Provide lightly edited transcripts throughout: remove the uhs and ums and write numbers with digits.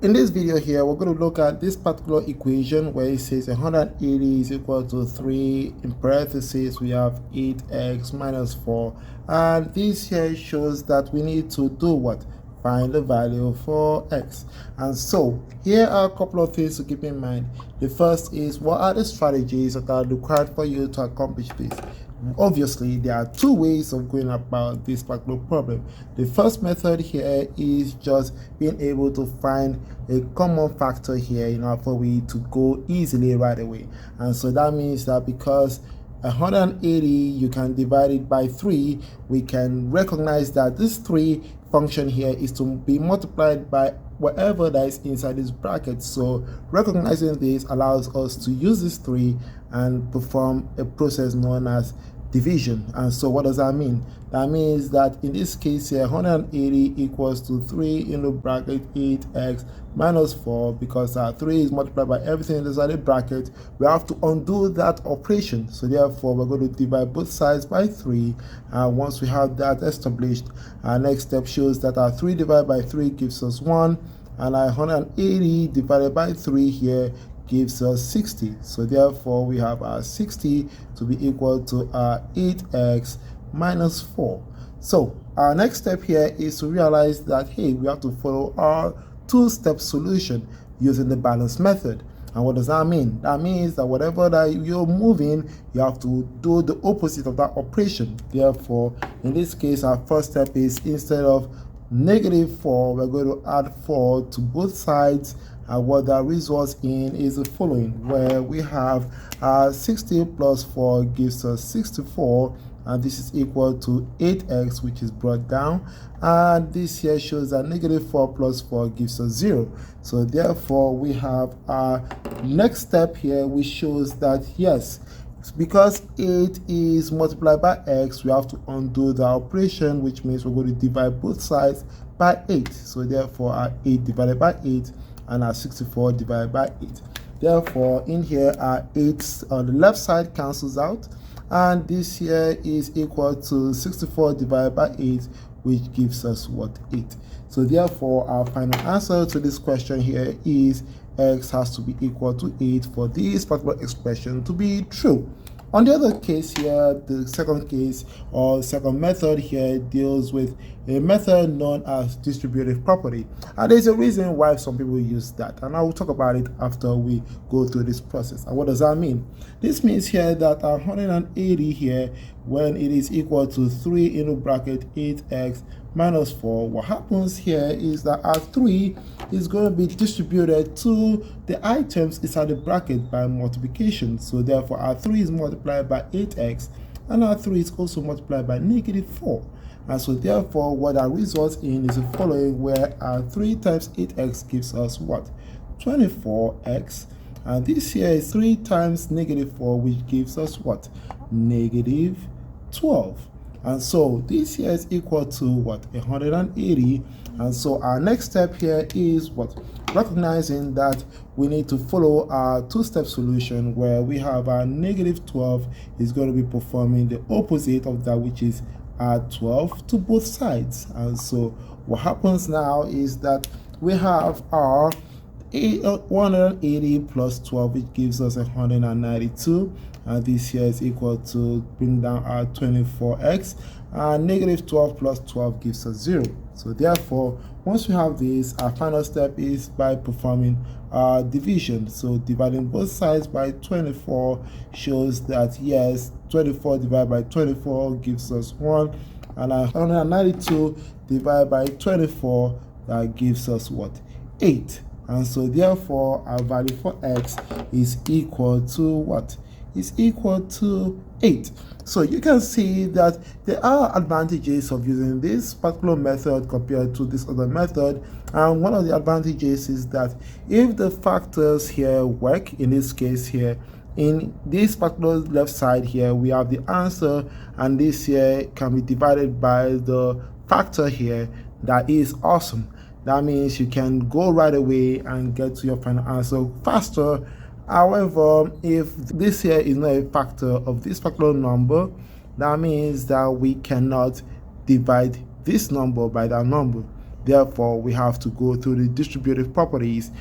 In this video here, we're going to look at this particular equation where it says 180 is equal to 3, in parentheses we have 8x minus 4, and this here shows that we need to do what? Find the value for x. And so here are a couple of things to keep in mind. The first is, what are the strategies that are required for you to accomplish this? Obviously, there are two ways of going about this particular problem. The first method here is just being able to find a common factor here in order for we to go easily right away. And so that means that because 180 you can divide it by 3, we can recognize that this 3 function here is to be multiplied by whatever that is inside this bracket. So recognizing this allows us to use this 3 and perform a process known as division. And so what does that mean? That means that in this case here, 180 equals to 3 in the bracket 8x minus 4, because 3 is multiplied by everything inside the bracket. We have to undo that operation. So therefore, we're going to divide both sides by 3. And once we have that established, our next step shows that 3 divided by 3 gives us 1. And 180 divided by 3 here gives us 60. So therefore, we have our 60 to be equal to our 8x minus 4. So our next step here is to realize that, hey, we have to follow our two-step solution using the balance method. And what does that mean? That means that whatever that you're moving, you have to do the opposite of that operation. Therefore, in this case, our first step is, instead of -4, we're going to add 4 to both sides. And what that results in is the following, where we have 60 plus 4 gives us 64, and this is equal to 8x, which is brought down, and this here shows that -4 plus 4 gives us 0. So therefore, we have our next step here, which shows that yes, because 8 is multiplied by x, we have to undo the operation, which means we're going to divide both sides by 8. So therefore, our 8 divided by 8 and our 64 divided by 8. Therefore, in here, our 8 on the left side cancels out, and this here is equal to 64 divided by 8, which gives us what? 8. So therefore, our final answer to this question here is x has to be equal to 8 for this particular expression to be true. On the other case here, the second case or second method here deals with a method known as distributive property. And there's a reason why some people use that, and I will talk about it after we go through this process. And what does that mean? This means here that 180 here, when it is equal to 3 in the bracket 8x minus 4, what happens here is that our 3 is going to be distributed to the items inside the bracket by multiplication. So therefore, our 3 is multiplied by 8x, and our 3 is also multiplied by -4. And so therefore, what that results in is the following, where our 3 times 8x gives us what? 24x. And this here is 3 times -4, which gives us what? -12. And so this here is equal to what? 180. And so our next step here is what? Recognizing that we need to follow our two-step solution, where we have our -12 is going to be performing the opposite of that, which is 12 to both sides. And so what happens now is that we have our 180 plus 12, which gives us 192, and this here is equal to, bring down our 24x, and -12 plus 12 gives us 0. So therefore, once we have this, our final step is by performing division. So dividing both sides by 24 shows that yes, 24 divided by 24 gives us 1, and 192 divided by 24, that gives us what? 8. And so therefore, our value for x is equal to what? Is equal to 8. So you can see that there are advantages of using this particular method compared to this other method. And one of the advantages is that if the factors here work, in this case here, in this particular left side here, we have the answer, and this here can be divided by the factor here. That is awesome. That means you can go right away and get to your final answer faster. However, if this here is not a factor of this particular number, that means that we cannot divide this number by that number. Therefore, we have to go through the distributive properties,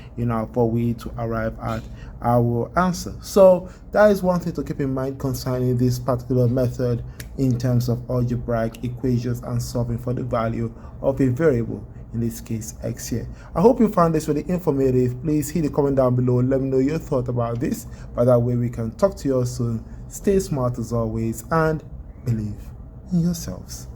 for we to arrive at our answer. So that is one thing to keep in mind concerning this particular method in terms of algebraic equations and solving for the value of a variable, in this case x here. I hope you found this really informative. Please hit the comment down below, let me know your thought about this, by that way we can talk to you soon. Stay smart as always and believe in yourselves.